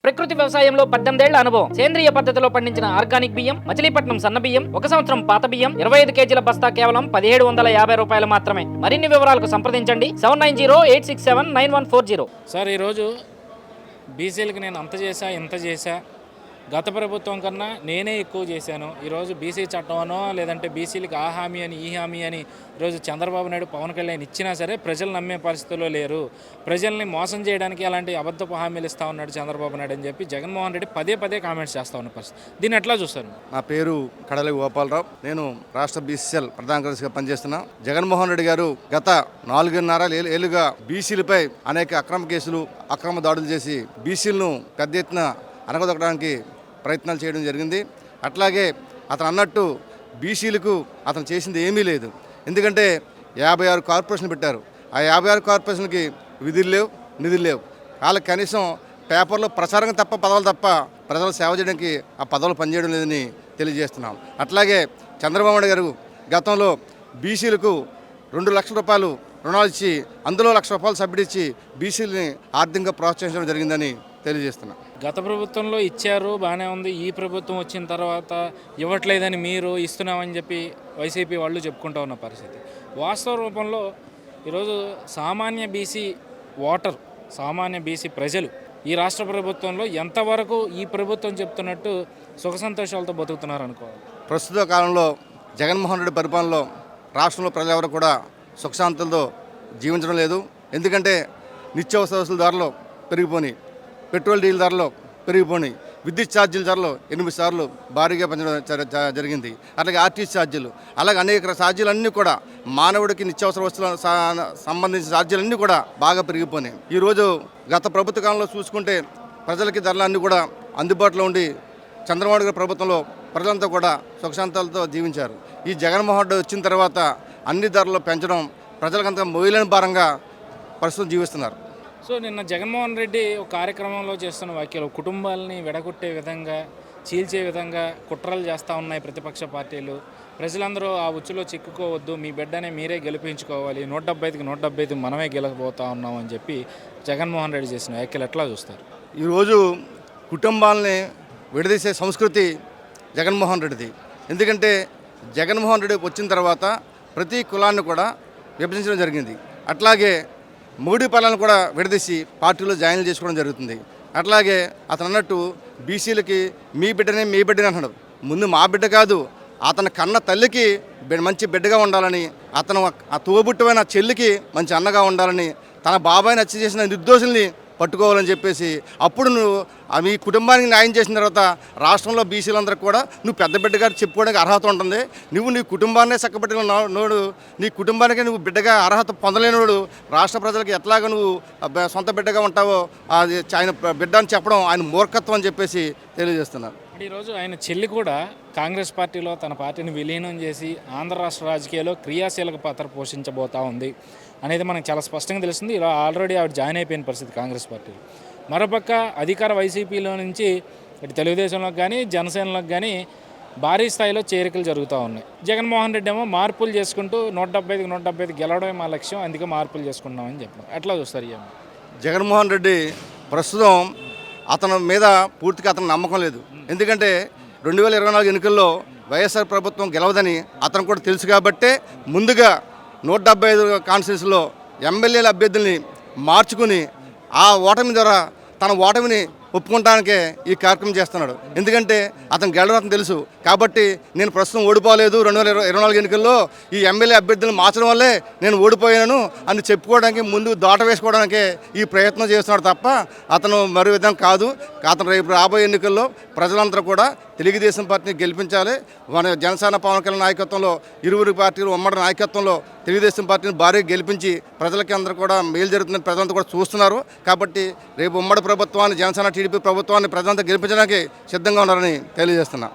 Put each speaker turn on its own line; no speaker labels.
ప్రకృతి వ్యవసాయంలో 18 ఏళ్ల అనుభవం. సేంద్రియ పద్ధతిలో పండించిన ఆర్గానిక్ బియ్యం, మచిలీపట్నం సన్న బియ్యం, 1 సంవత్సరం పాత బియ్యం, 25 కేజీల బస్తా కేవలం 1750 రూపాయలు మాత్రమే. మరిన్ని వివరాలకు సంప్రదించండి 7908679140.
సార్, ఈరోజు బీసీలకి నేను అంత చేశా ఇంత చేశా, గత ప్రభుత్వం కన్నా నేనే ఎక్కువ చేశాను. ఈరోజు బీసీ చట్టం అనో లేదంటే బీసీలకి ఆ హామీ అని ఈ హామీ అని ఈరోజు చంద్రబాబు నాయుడు, పవన్ కళ్యాణ్ ఇచ్చినా సరే ప్రజలు నమ్మే పరిస్థితుల్లో లేరు. ప్రజల్ని మోసం చేయడానికి అలాంటి అబద్ధపు హామీలు ఇస్తూ ఉన్నాడు చంద్రబాబు నాయుడు అని చెప్పి జగన్మోహన్ రెడ్డి పదే పదే కామెంట్స్ చేస్తూ ఉన్న పరిస్థితి. దీన్ని ఎట్లా చూస్తారు?
నా పేరు కడలి గోపాలరావు. నేను రాష్ట్ర బీసీసీఎల్ ప్రధాన కార్యదర్శిగా పనిచేస్తున్నా. జగన్మోహన్ రెడ్డి గారు గత 4.5 ఏళ్లుగా బీసీలపై అనేక అక్రమ కేసులు, అక్రమ దాడులు చేసి బీసీలను పెద్ద ఎత్తున అనగదొక్కడానికి ప్రయత్నాలు చేయడం జరిగింది. అట్లాగే అతను అన్నట్టు బీసీలకు అతను చేసింది ఏమీ లేదు. ఎందుకంటే 56 కార్పొరేషన్లు పెట్టారు. ఆ 56 కార్పొరేషన్లకి విధులు లేవు, నిధులు లేవు. వాళ్ళకి కనీసం పేపర్లో ప్రచారం తప్ప, పదవులు తప్ప ప్రజలు సేవ చేయడానికి ఆ పదవులు పనిచేయడం లేదని తెలియజేస్తున్నాం. అట్లాగే చంద్రబాబు నాయుడు గారు గతంలో బీసీలకు 2 లక్షల రూపాయలు రుణాలు ఇచ్చి అందులో 1 లక్ష రూపాయలు సబ్సిడీ ఇచ్చి బీసీలని ఆర్థికంగా ప్రోత్సహించడం జరిగిందని తెలియజేస్తున్నాం.
గత ప్రభుత్వంలో ఇచ్చారు, బాగానే ఉంది. ఈ ప్రభుత్వం వచ్చిన తర్వాత ఇవ్వట్లేదని, మీరు ఇస్తున్నామని చెప్పి వైసీపీ వాళ్ళు చెప్పుకుంటూ ఉన్న పరిస్థితి. వాస్తవ రూపంలో ఈరోజు సామాన్య బీసీ ఓటర్, సామాన్య బీసీ ప్రజలు ఈ రాష్ట్ర ప్రభుత్వంలో ఎంతవరకు ఈ ప్రభుత్వం చెప్తున్నట్టు సుఖ సంతోషాలతో బతుకుతున్నారు అనుకోవాలి?
ప్రస్తుత కాలంలో జగన్మోహన్ రెడ్డి పరిపాలనలో రాష్ట్రంలో ప్రజలెవరు కూడా సుఖశాంతులతో జీవించడం లేదు. ఎందుకంటే నిత్యావసర వస్తువుల ధరలు పెరిగిపోయి, పెట్రోల్ డీజిల్ ధరలు పెరిగిపోయి, విద్యుత్ ఛార్జీల ధరలు 8 సార్లు భారీగా పెంచడం జరిగింది. అలాగే ఆర్టీసీ ఛార్జీలు, అలాగే అనేక ఛార్జీలన్నీ కూడా మానవుడికి నిత్యావసర వస్తువులకు సంబంధించిన ఛార్జీలన్నీ కూడా బాగా పెరిగిపోయినాయి. ఈరోజు గత ప్రభుత్వ కాలంలో చూసుకుంటే ప్రజలకి ధరలన్నీ కూడా అందుబాటులో ఉండి చంద్రబాబు గారి ప్రభుత్వంలో ప్రజలంతా కూడా సుఖశాంతాలతో జీవించారు. ఈ జగన్మోహన్ రెడ్డి వచ్చిన తర్వాత అన్ని ధరలు పెంచడం ప్రజలకంతా మొయిలేని భారంగా ప్రస్తుతం జీవిస్తున్నారు.
సో నిన్న జగన్మోహన్ రెడ్డి ఒక కార్యక్రమంలో చేస్తున్న వ్యాఖ్యలు కుటుంబాలని విడగొట్టే విధంగా, చీల్చే విధంగా కుట్రలు చేస్తూ ఉన్నాయి ప్రతిపక్ష పార్టీలు. ప్రజలందరూ ఆ ఉచ్చులో చిక్కుకోవద్దు, మీ బిడ్డనే మీరే గెలిపించుకోవాలి, 175కి 175 మనమే గెలకపోతా ఉన్నాం అని చెప్పి జగన్మోహన్ రెడ్డి చేసిన వ్యాఖ్యలు ఎట్లా చూస్తారు?
ఈరోజు కుటుంబాలని విడదీసే సంస్కృతి జగన్మోహన్ రెడ్డిది. ఎందుకంటే జగన్మోహన్ రెడ్డి వచ్చిన తర్వాత ప్రతి కులాన్ని కూడా విభజించడం జరిగింది. అట్లాగే మూడి పనులను కూడా విడదీసి పార్టీలో జాయిన్ చేసుకోవడం జరుగుతుంది. అట్లాగే అతను అన్నట్టు బీసీలకి మీ బిడ్డనే అంటున్నాడు. ముందు మా బిడ్డ కాదు, అతని కన్న తల్లికి మంచి బిడ్డగా ఉండాలని, అతను ఆ తోబుట్టువైన చెల్లికి మంచి అన్నగా ఉండాలని, తన బాబాయిని హత్య చేసిన నిర్దోషుల్ని పట్టుకోవాలని చెప్పేసి అప్పుడు నువ్వు మీ కుటుంబానికి న్యాయం చేసిన తర్వాత రాష్ట్రంలో బీసీలందరికీ కూడా నువ్వు పెద్ద బిడ్డగా చెప్పుకోవడానికి అర్హత ఉంటుంది. నువ్వు నీ కుటుంబాన్నే చక్కబెట్టిన నోడు, నీ కుటుంబానికి నువ్వు బిడ్డగా అర్హత పొందలేనివాడు రాష్ట్ర ప్రజలకు ఎట్లాగా నువ్వు సొంత బిడ్డగా ఉంటావో అది ఆయన బిడ్డ అని చెప్పడం ఆయన మూర్ఖత్వం అని చెప్పేసి తెలియజేస్తున్నారు.
ఈరోజు ఆయన చెల్లి కూడా కాంగ్రెస్ పార్టీలో తన పార్టీని విలీనం చేసి ఆంధ్ర రాష్ట్ర రాజకీయాల్లో క్రియాశీలక పాత్ర పోషించబోతూ ఉంది అనేది మనకు చాలా స్పష్టంగా తెలుస్తుంది. ఇలా ఆల్రెడీ ఆవిడ జాయిన్ అయిపోయిన పరిస్థితి కాంగ్రెస్ పార్టీలో. మరోపక్క అధికార వైసీపీలో నుంచి ఇటు తెలుగుదేశంలోకి కానీ జనసేనలోకి కానీ భారీ స్థాయిలో చేరికలు జరుగుతూ ఉన్నాయి. జగన్మోహన్ రెడ్డి ఏమో మార్పులు చేసుకుంటూ 175కి 175 గెలవడమే మా లక్ష్యం, అందుకే మార్పులు చేసుకుంటున్నామని చెప్పడం ఎట్లా చూస్తారు?
జగన్మోహన్ రెడ్డి ప్రస్తుతం అతని మీద పూర్తిగా అతను నమ్మకం లేదు. ఎందుకంటే 2024 ఎన్నికల్లో వైఎస్ఆర్ ప్రభుత్వం గెలవదని అతను కూడా తెలుసు. కాబట్టే ముందుగా 175 కాన్స్టిట్యూన్సీలో ఎమ్మెల్యేల అభ్యర్థుల్ని మార్చుకుని ఆ ఓటమి ద్వారా తన ఓటమిని ఒప్పుకోవడానికే ఈ కార్యక్రమం చేస్తున్నాడు. ఎందుకంటే అతను గెలవడం తెలుసు. కాబట్టి నేను ప్రస్తుతం ఓడిపోలేదు, 2024 ఎన్నికల్లో ఈ ఎమ్మెల్యే అభ్యర్థులను మార్చడం వల్లే నేను ఓడిపోయాను అని చెప్పుకోవడానికి, ముందు దాట వేసుకోవడానికే ఈ ప్రయత్నం చేస్తున్నాడు తప్ప అతను మరో విధంగా కాదు. అతను రేపు రాబోయే ఎన్నికల్లో ప్రజలందరూ కూడా తెలుగుదేశం పార్టీని గెలిపించాలి. మన జనసేన పవన్ కళ్యాణ్ నాయకత్వంలో, ఇరువురు పార్టీలు ఉమ్మడి నాయకత్వంలో తెలుగుదేశం పార్టీని భారీగా గెలిపించి ప్రజలకి అందరూ కూడా మేలు జరుగుతుందని ప్రజలంతా కూడా చూస్తున్నారు. కాబట్టి రేపు ఉమ్మడి ప్రభుత్వాన్ని, జనసేన టీడీపీ ప్రభుత్వాన్ని ప్రజలంతా గెలిపించడానికి సిద్ధంగా ఉన్నారని తెలియజేస్తున్నా.